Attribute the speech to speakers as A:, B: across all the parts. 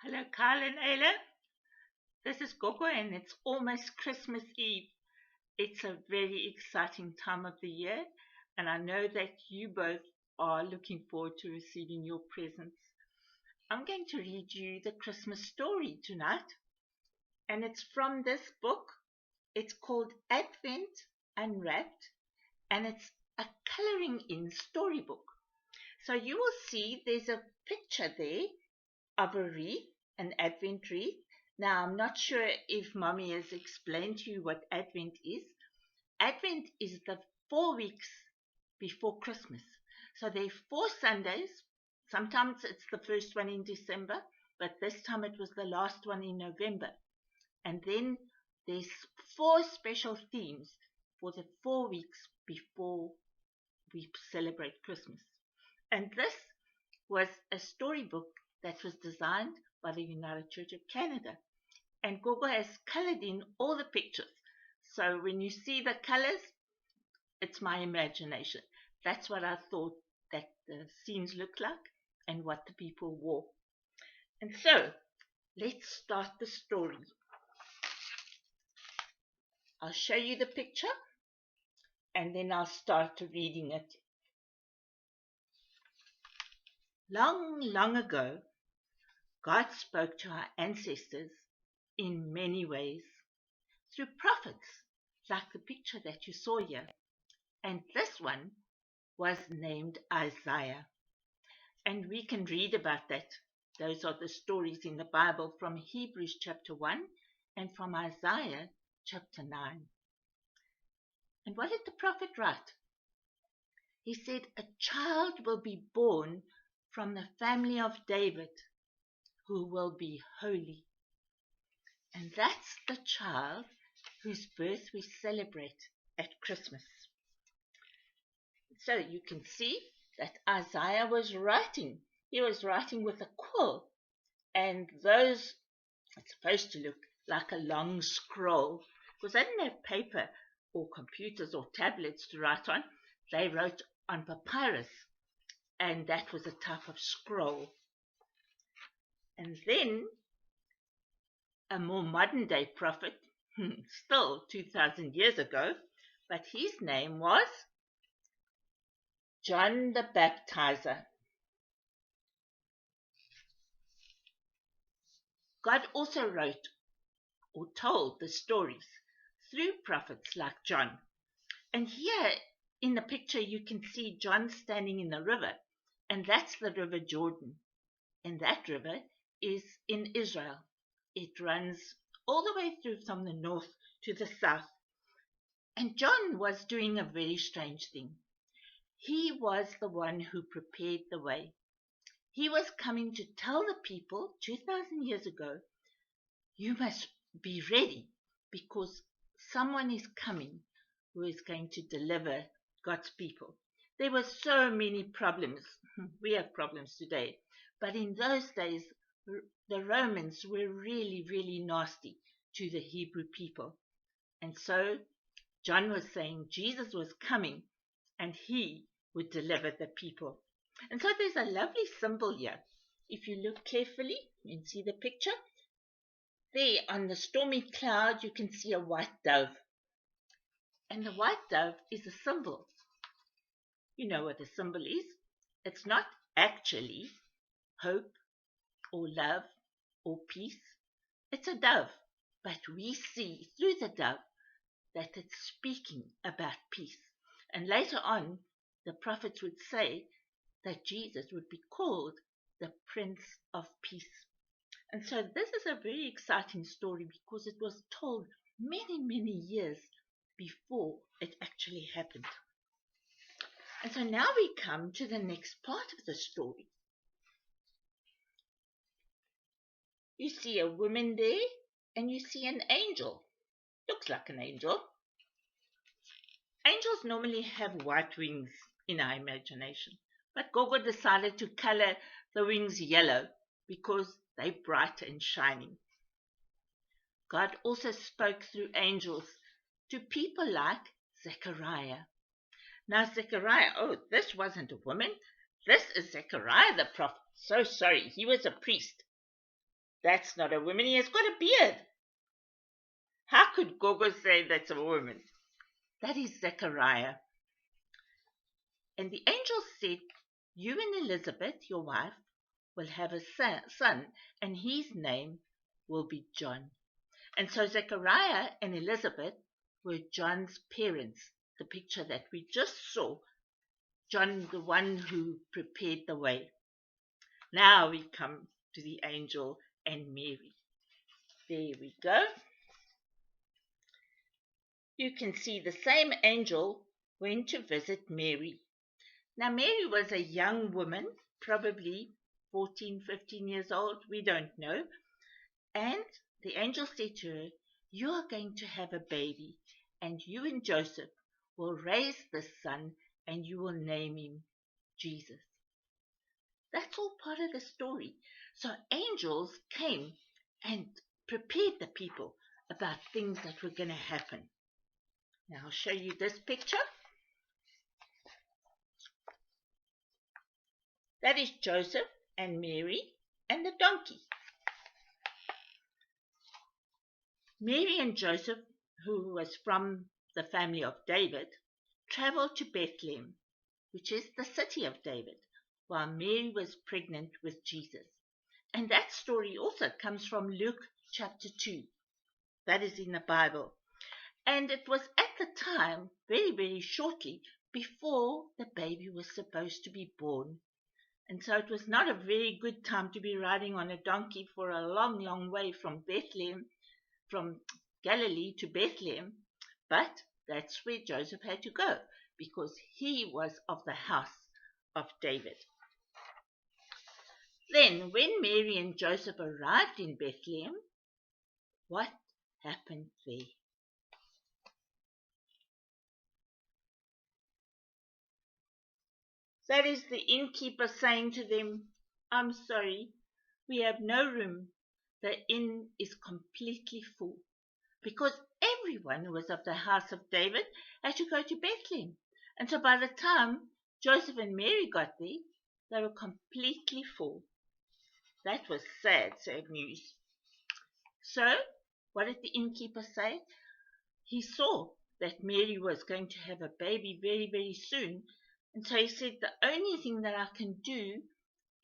A: Hello, Kyle and Ayla. This is Gogo, and it's almost Christmas Eve. It's a very exciting time of the year, and I know that you both are looking forward to receiving your presents. I'm going to read you the Christmas story tonight, and it's from this book. It's called Advent Unwrapped, and it's a coloring in storybook. So you will see there's a picture there of a wreath, an Advent wreath. Now, I'm not sure if Mommy has explained to you what Advent is. Advent is the 4 weeks before Christmas. So there are 4 Sundays. Sometimes it's the first one in December, but this time it was the last one in November. And then there's 4 special themes for the 4 weeks before we celebrate Christmas. And this was a storybook that was designed by the United Church of Canada. And Gogo has colored in all the pictures. So when you see the colors, it's my imagination. That's what I thought that the scenes looked like and what the people wore. And so let's start the story. I'll show you the picture and then I'll start reading it. Long, long ago, God spoke to our ancestors in many ways, through prophets, like the picture that you saw here. And this one was named Isaiah. And we can read about that. Those are the stories in the Bible from Hebrews chapter 1 and from Isaiah chapter 9. And what did the prophet write? He said, a child will be born from the family of David who will be holy. And that's the child whose birth we celebrate at Christmas. So you can see that Isaiah was writing. He was writing with a quill. And those are supposed to look like a long scroll, because they didn't have paper or computers or tablets to write on. They wrote on papyrus, and that was a type of scroll. And then a more modern day prophet, still 2,000 years ago, but his name was John the Baptizer. God also wrote or told the stories through prophets like John. And here in the picture you can see John standing in the river, and that's the River Jordan. And that river is in Israel. It runs all the way through from the north to the south. And John was doing a very strange thing. He was the one who prepared the way. He was coming to tell the people 2,000 years ago, you must be ready because someone is coming who is going to deliver God's people. There were so many problems. We have problems today. But in those days, the Romans were really, really nasty to the Hebrew people. And so John was saying Jesus was coming and he would deliver the people. And so there's a lovely symbol here. If you look carefully and see the picture, there on the stormy cloud you can see a white dove. And the white dove is a symbol. You know what a symbol is. It's not actually hope or love or peace. It's a dove. But we see through the dove that it's speaking about peace. And later on, the prophets would say that Jesus would be called the Prince of Peace. And so this is a very exciting story because it was told many, many years before it actually happened. And so now we come to the next part of the story. You see a woman there and you see an angel. Looks like an angel. Angels normally have white wings in our imagination, but Gogo decided to color the wings yellow because they're bright and shining. God also spoke through angels to people like Zechariah. Now Zechariah, this wasn't a woman. This is Zechariah the prophet. So sorry, he was a priest. That's not a woman. He has got a beard. How could Gogo say that's a woman? That is Zechariah. And the angel said, you and Elizabeth, your wife, will have a son, and his name will be John. And so Zechariah and Elizabeth were John's parents, the picture that we just saw. John, the one who prepared the way. Now we come to the angel and Mary. There we go. You can see the same angel went to visit Mary. Now Mary was a young woman, probably 14, 15 years old, we don't know. And the angel said to her, you are going to have a baby, and you and Joseph will raise this son, and you will name him Jesus. That's all part of the story. So angels came and prepared the people about things that were going to happen. Now I'll show you this picture. That is Joseph and Mary and the donkey. Mary and Joseph, who was from the family of David, traveled to Bethlehem, which is the city of David, while Mary was pregnant with Jesus. And that story also comes from Luke chapter 2. That is in the Bible. And it was at the time, very, very shortly, before the baby was supposed to be born. And so it was not a very good time to be riding on a donkey for a long, long way from Bethlehem, from Galilee to Bethlehem. But that's where Joseph had to go, because he was of the house of David. Then, when Mary and Joseph arrived in Bethlehem, what happened there? That is the innkeeper saying to them, I'm sorry, we have no room. The inn is completely full. Because everyone who was of the house of David had to go to Bethlehem. And so by the time Joseph and Mary got there, they were completely full. That was sad, sad news. So, what did the innkeeper say? He saw that Mary was going to have a baby very, very soon. And so he said, the only thing that I can do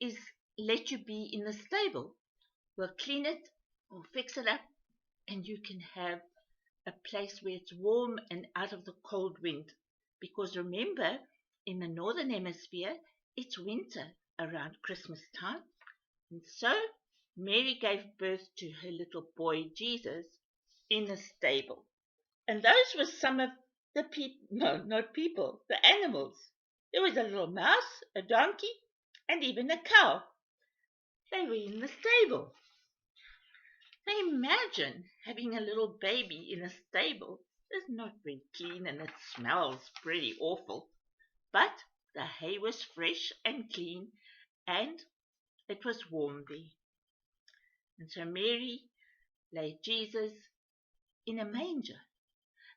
A: is let you be in the stable. We'll clean it, we'll fix it up, and you can have a place where it's warm and out of the cold wind. Because remember, in the northern hemisphere, it's winter around Christmas time. And so Mary gave birth to her little boy Jesus in a stable. And those were some of the people, no, not people, the animals. There was a little mouse, a donkey, and even a cow. They were in the stable. Now imagine having a little baby in a stable. It's not very clean and it smells pretty awful. But the hay was fresh and clean and it was warm there. And so Mary laid Jesus in a manger.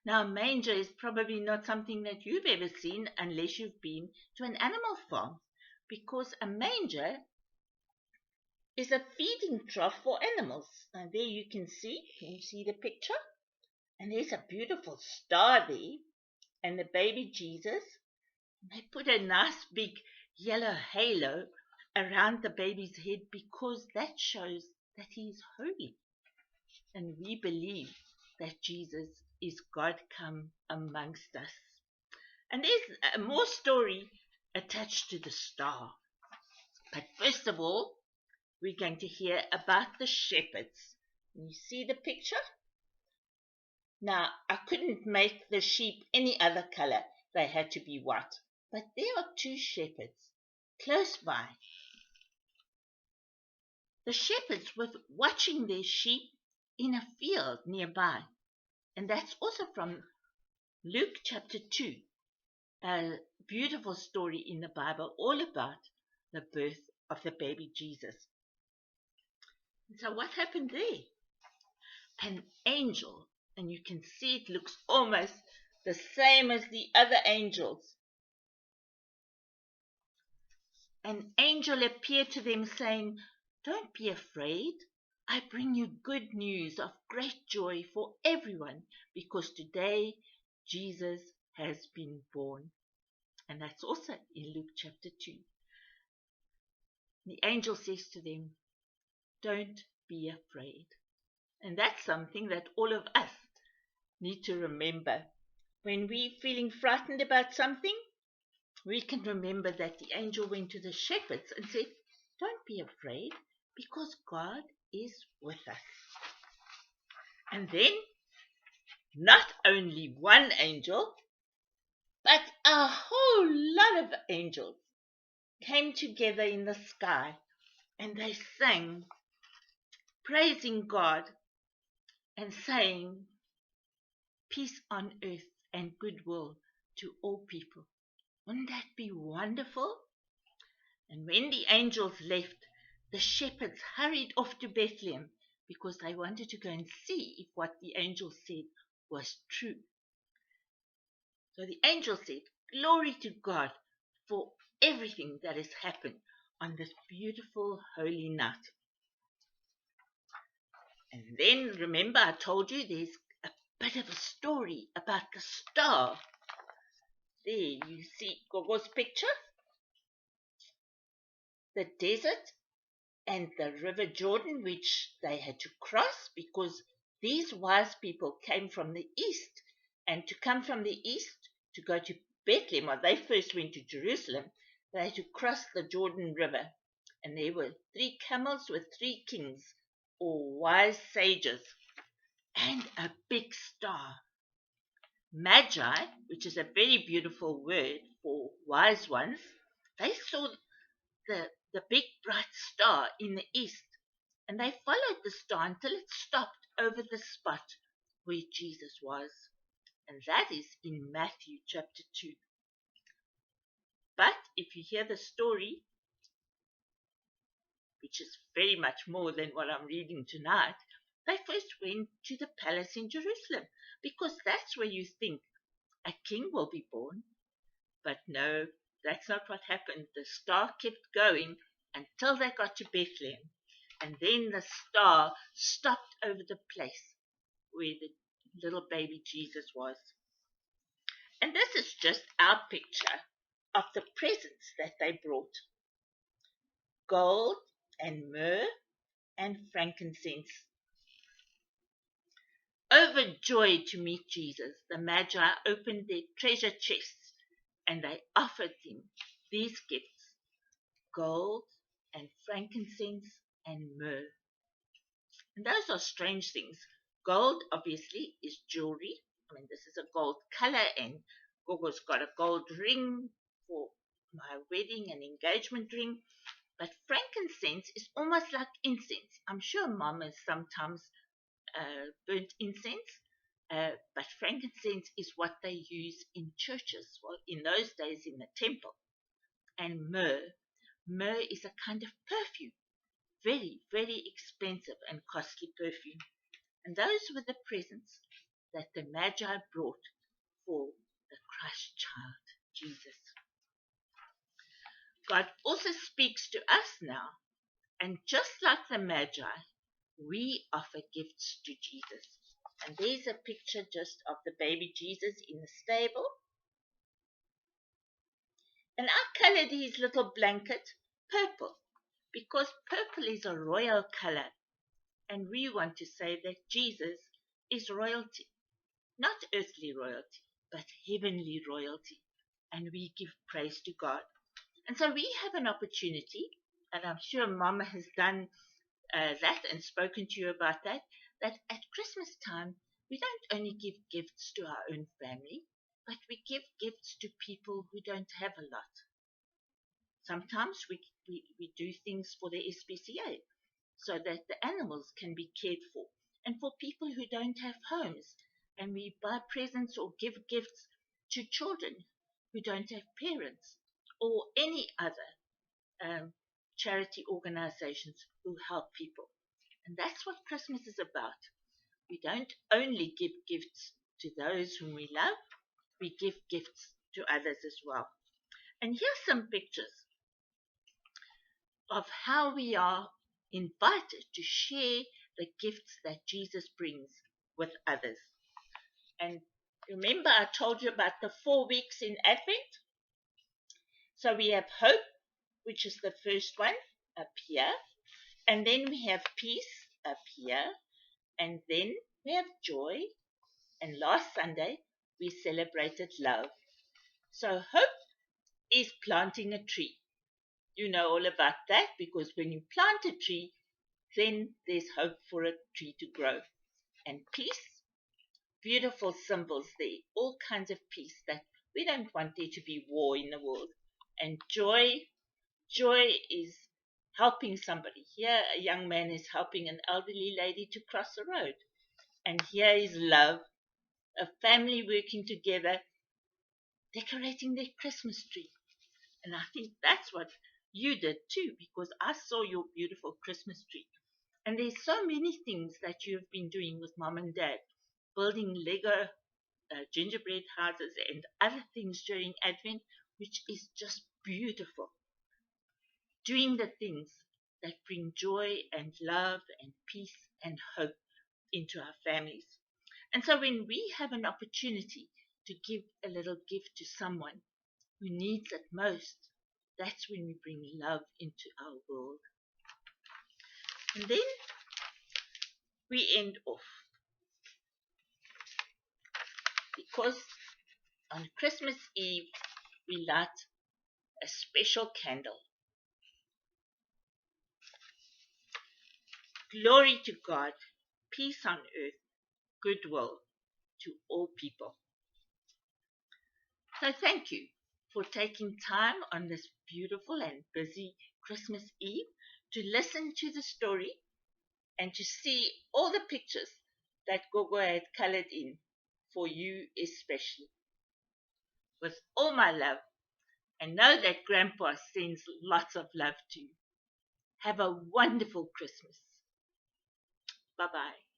A: Now, a manger is probably not something that you've ever seen unless you've been to an animal farm, because a manger is a feeding trough for animals. And there you can see the picture? And there's a beautiful star there, and the baby Jesus. They put a nice big yellow halo around the baby's head because that shows that he is holy. And we believe that Jesus is God come amongst us. And there's more story attached to the star. But first of all, we're going to hear about the shepherds. You see the picture? Now, I couldn't make the sheep any other color. They had to be white. But there are two shepherds close by. The shepherds were watching their sheep in a field nearby. And that's also from Luke chapter 2, a beautiful story in the Bible all about the birth of the baby Jesus. And so what happened there? An angel, and you can see it looks almost the same as the other angels. An angel appeared to them saying, don't be afraid. I bring you good news of great joy for everyone because today Jesus has been born. And that's also in Luke chapter 2. The angel says to them, don't be afraid. And that's something that all of us need to remember. When we're feeling frightened about something, we can remember that the angel went to the shepherds and said, don't be afraid because God is with us. And then, not only one angel, but a whole lot of angels came together in the sky and they sang, praising God and saying, peace on earth and goodwill to all people. Wouldn't that be wonderful? And when the angels left, the shepherds hurried off to Bethlehem because they wanted to go and see if what the angel said was true. So the angel said, glory to God for everything that has happened on this beautiful holy night. And then, remember, I told you there's a bit of a story about the star. There you see Gogo's picture. The desert and the river Jordan, which they had to cross because these wise people came from the east. And to come from the east to go to Bethlehem, or they first went to Jerusalem, they had to cross the Jordan River. And there were 3 camels with 3 kings, or wise sages, and a big star. Magi, which is a very beautiful word for wise ones, they saw the big bright star in the east, and they followed the star until it stopped over the spot where Jesus was. And that is in Matthew chapter 2. But if you hear the story, which is very much more than what I'm reading tonight, they first went to the palace in Jerusalem because that's where you think a king will be born. But no, that's not what happened. The star kept going until they got to Bethlehem. And then the star stopped over the place where the little baby Jesus was. And this is just our picture of the presents that they brought. Gold and myrrh and frankincense. Overjoyed to meet Jesus, the Magi opened their treasure chests and they offered him these gifts, gold and frankincense and myrrh. And those are strange things. Gold, obviously, is jewelry. I mean, this is a gold color, and Gogo's got a gold ring for my wedding and engagement ring. But frankincense is almost like incense. I'm sure Mom has sometimes burnt incense, but frankincense is what they use in churches. Well, in those days in the temple. And myrrh is a kind of perfume, very, very expensive and costly perfume. And those were the presents that the Magi brought for the Christ child, Jesus. God also speaks to us now, and just like the Magi, we offer gifts to Jesus. And there's a picture just of the baby Jesus in the stable. And I colored his little blanket purple because purple is a royal color. And we want to say that Jesus is royalty. Not earthly royalty, but heavenly royalty. And we give praise to God. And so we have an opportunity, and I'm sure Mama has done that and spoken to you about that at Christmas time, we don't only give gifts to our own family, but we give gifts to people who don't have a lot. Sometimes we do things for the SPCA so that the animals can be cared for, and for people who don't have homes. And we buy presents or give gifts to children who don't have parents, or any other charity organizations who help people. And that's what Christmas is about. We don't only give gifts to those whom we love, we give gifts to others as well. And here's some pictures of how we are invited to share the gifts that Jesus brings with others. And remember, I told you about the 4 weeks in Advent? So we have hope, which is the first one up here. And then we have peace up here. And then we have joy. And last Sunday, we celebrated love. So hope is planting a tree. You know all about that because when you plant a tree, then there's hope for a tree to grow. And peace, beautiful symbols there, all kinds of peace that we don't want there to be war in the world. And joy is helping somebody. Here, a young man is helping an elderly lady to cross the road. And here is love, a family working together, decorating their Christmas tree. And I think that's what you did too, because I saw your beautiful Christmas tree. And there's so many things that you have been doing with mom and dad, building Lego gingerbread houses and other things during Advent, which is just beautiful. Doing the things that bring joy and love and peace and hope into our families. And so when we have an opportunity to give a little gift to someone who needs it most, that's when we bring love into our world. And then we end off because on Christmas Eve we light a special candle. Glory to God, peace on earth, goodwill to all people. So thank you for taking time on this beautiful and busy Christmas Eve to listen to the story and to see all the pictures that Gogo had colored in for you especially. With all my love, and know that Grandpa sends lots of love to you. Have a wonderful Christmas. Bye-bye.